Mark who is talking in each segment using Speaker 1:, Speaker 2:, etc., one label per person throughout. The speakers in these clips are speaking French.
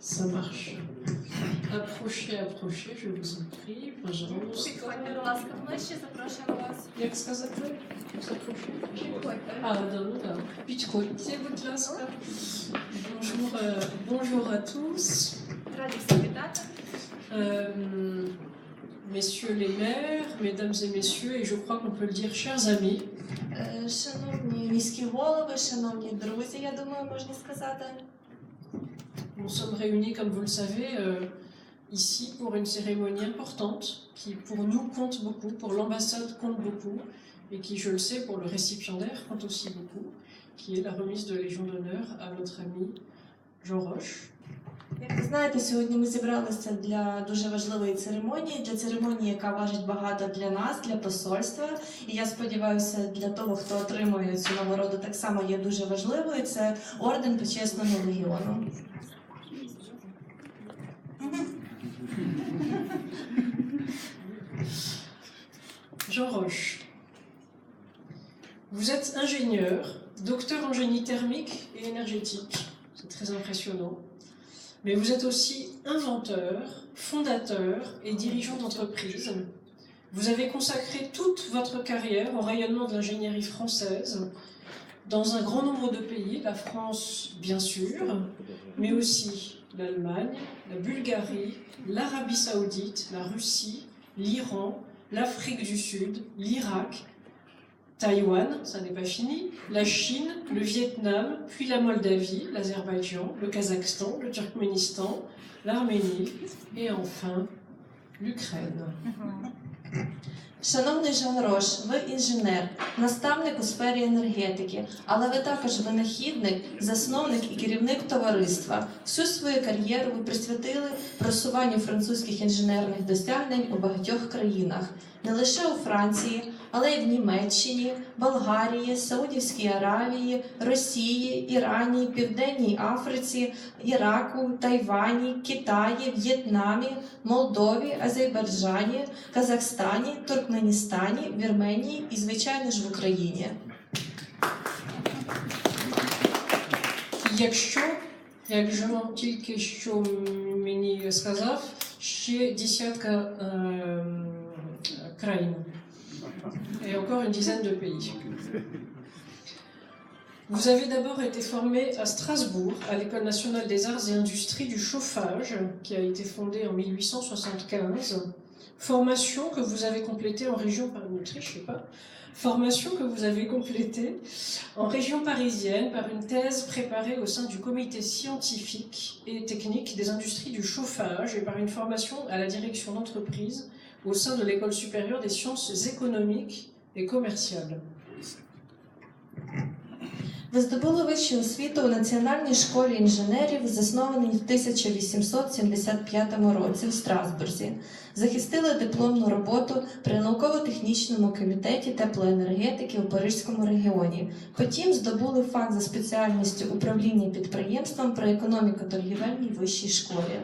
Speaker 1: Ça marche. Approchez, je vous en prie. Пожалуйста.
Speaker 2: Підходьте, будь ласка, ближче, запрошуємо вас.
Speaker 1: Як сказати? Запрошую.
Speaker 2: Підходьте.
Speaker 1: Да. Підходьте, будь ласка. Bonjour à tous.
Speaker 2: Раді всіх вітати.
Speaker 1: Messieurs les maires, mesdames et messieurs, et je crois qu'on peut le dire, chers amis.
Speaker 2: Шановні міські голови, шановні друзі, я думаю, можна сказати.
Speaker 1: Nous sommes réunis, comme vous le savez, ici pour une cérémonie importante qui, pour nous, compte beaucoup, pour l'ambassade compte beaucoup, et qui, je le sais, pour le récipiendaire compte aussi beaucoup, qui est la remise de Légion d'honneur à notre ami Jean Roche.
Speaker 2: Як ви знаєте, сьогодні ми зібралися для дуже важливої церемонії, для церемонії, яка важить багато для нас, для посольства. І я сподіваюся, для того, хто отримує цю нагороду, так само є дуже важливою. Це орден Почесного легіону.
Speaker 1: Jean Roche, vous êtes ingénieur, docteur en génie thermique et énergétique, c'est très impressionnant, mais vous êtes aussi inventeur, fondateur et dirigeant d'entreprise. Vous avez consacré toute votre carrière au rayonnement de l'ingénierie française dans un grand nombre de pays, la France bien sûr, mais aussi l'Allemagne, la Bulgarie, l'Arabie Saoudite, la Russie, l'Iran, l'Afrique du Sud, l'Irak, Taïwan, ça n'est pas fini, la Chine, le Vietnam, puis la Moldavie, l'Azerbaïdjan, le Kazakhstan, le Turkménistan, l'Arménie et enfin l'Ukraine.
Speaker 2: Шановний Жан Рош, ви інженер, наставник у сфері енергетики, але ви також винахідник, засновник і керівник товариства. Всю свою кар'єру ви присвятили просуванню французьких інженерних досягнень у багатьох країнах. Не лише у Франції, але й в Німеччині, Болгарії, Саудівській Аравії, Росії, Ірані, Південній Африці, Іраку, Тайвані, Китаї, В'єтнамі, Молдові, Азербайджані, Казахстані, Туркменістані, Вірменії і, звичайно ж, в Україні.
Speaker 1: Якщо, як же вам тільки що мені сказав, ще десятка країн. Et encore une dizaine de pays. Vous avez d'abord été formé à Strasbourg, à l'École nationale des arts et industries du chauffage, qui a été fondée en 1875. Formation que vous avez complétée en région parisienne, je sais pas. Formation que vous avez complétée en région parisienne par une thèse préparée au sein du comité scientifique et technique des industries du chauffage et par une formation à la direction d'entreprise au sein de l'École supérieure des sciences économiques et commerciales.
Speaker 2: Ви здобули вищу освіту у Національній школі інженерів, заснованій в 1875 році в Страсбурзі. Захистили дипломну роботу при науково-технічному комітеті теплоенергетики у Паризькому регіоні. Потім здобули фах за спеціальністю управління підприємством при економіко-торгівельній вищій школі.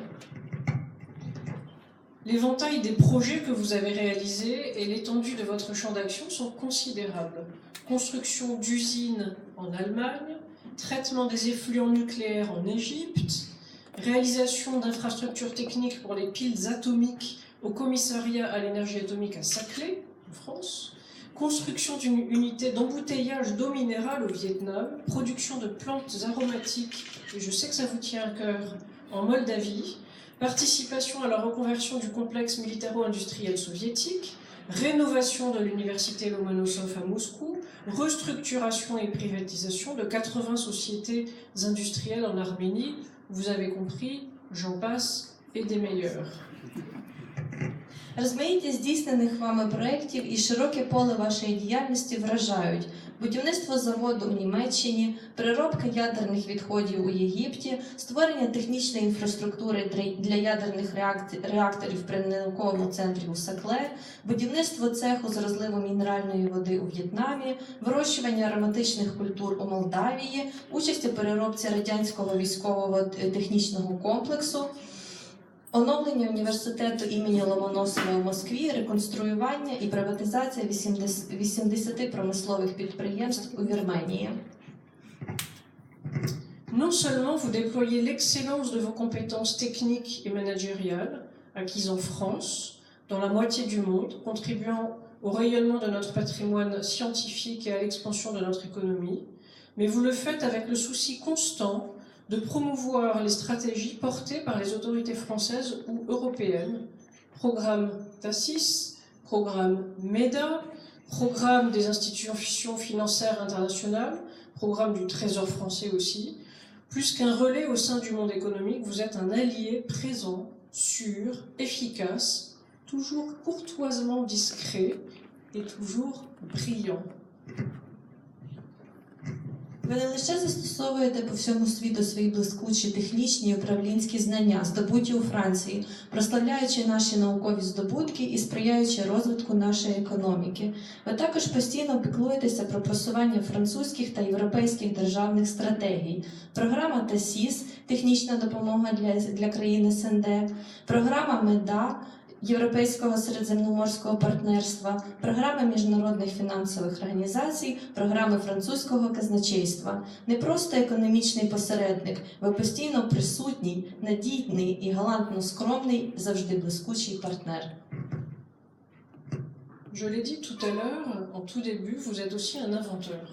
Speaker 1: L'éventail des projets que vous avez réalisés et l'étendue de votre champ d'action sont considérables. Construction d'usines en Allemagne, traitement des effluents nucléaires en Égypte, réalisation d'infrastructures techniques pour les piles atomiques au commissariat à l'énergie atomique à Saclay, en France, construction d'une unité d'embouteillage d'eau minérale au Vietnam, production de plantes aromatiques, et je sais que ça vous tient à cœur, en Moldavie, participation à la reconversion du complexe militaro-industriel soviétique, rénovation de l'université Lomonosov à Moscou, restructuration et privatisation de 80 sociétés industrielles en Arménie. Vous avez compris, j'en passe et des meilleurs.
Speaker 2: Розмаїття здійснених вами проєктів і широке поле вашої діяльності вражають. Будівництво заводу в Німеччині, переробка ядерних відходів у Єгипті, створення технічної інфраструктури для ядерних реакторів при науковому центрі у Сакле, будівництво цеху з розливу мінеральної води у В'єтнамі, вирощування ароматичних культур у Молдавії, участь у переробці радянського військового технічного комплексу, оновлення університету імені Ломоносова у Москві, реконструювання і приватизація 80 промислових підприємств у Вірменії.
Speaker 1: Non seulement vous déployez l'excellence de vos compétences techniques et managériales, acquises en France, dans la moitié du monde, contribuant au rayonnement de notre patrimoine scientifique et à l'expansion de notre économie, mais vous le faites avec le souci constant de promouvoir les stratégies portées par les autorités françaises ou européennes, programme TASIS, programme MEDA, programme des institutions financières internationales, programme du Trésor français aussi. Plus qu'un relais au sein du monde économique, vous êtes un allié présent, sûr, efficace, toujours courtoisement discret et toujours brillant.
Speaker 2: Ви не лише застосовуєте по всьому світу свої блискучі технічні і управлінські знання, здобуті у Франції, прославляючи наші наукові здобутки і сприяючи розвитку нашої економіки. Ви також постійно піклуєтеся про просування французьких та європейських державних стратегій. Програма ТАСІС – технічна допомога для країн СНД, програма МЕДА – Європейського середземноморського партнерства, програми міжнародних фінансових організацій, програми французького казначейства. Не просто економічний посередник, ви постійно присутній, надійний і галантно скромний, завжди блискучий партнер.
Speaker 1: Je l'ai dit tout à l'heure, en tout début, vous êtes aussi un inventeur.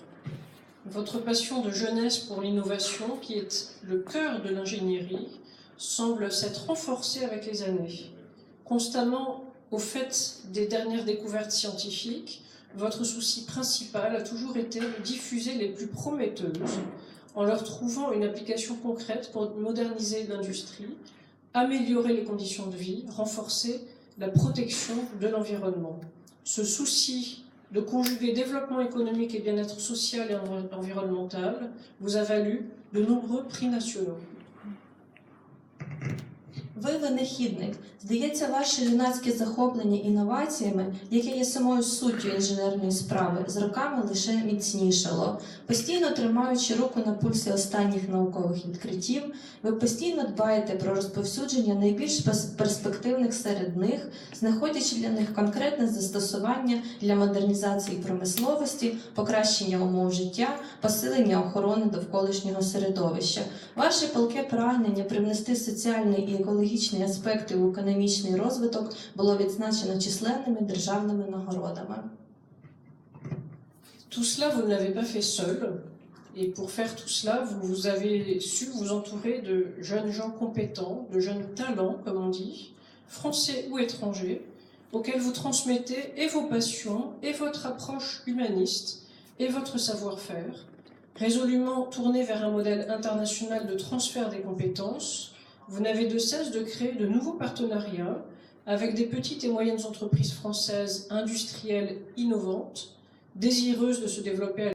Speaker 1: Votre passion de jeunesse pour l'innovation, qui est le cœur de l'ingénierie, semble s'être renforcée avec les années. Constamment au fait des dernières découvertes scientifiques, votre souci principal a toujours été de diffuser les plus prometteuses en leur trouvant une application concrète pour moderniser l'industrie, améliorer les conditions de vie, renforcer la protection de l'environnement. Ce souci de conjuguer développement économique et bien-être social et environnemental vous a valu de nombreux prix nationaux.
Speaker 2: Ви винахідник. Здається, ваше юнацьке захоплення інноваціями, яке є самою суттю інженерної справи, з роками лише міцнішало. Постійно тримаючи руку на пульсі останніх наукових відкриттів, ви постійно дбаєте про розповсюдження найбільш перспективних серед них, знаходячи для них конкретне застосування для модернізації промисловості, покращення умов життя, посилення охорони довколишнього середовища. Ваше палке прагнення привнести соціальний і екологічний аспекти у економічний розвиток було відзначено численними державними нагородами.
Speaker 1: Tout cela, vous ne l'avez pas fait seul. Et pour faire tout cela, vous avez su vous entourer de jeunes gens compétents, de jeunes talents, comme on dit, français ou étrangers, auxquels vous transmettez et vos passions, et votre approche humaniste, et votre savoir-faire, résolument tourné vers un modèle international de transfert des compétences. Vous n'avez de cesse de créer de nouveaux partenariats avec des petites et moyennes entreprises françaises industrielles innovantes, désireuses de se développer à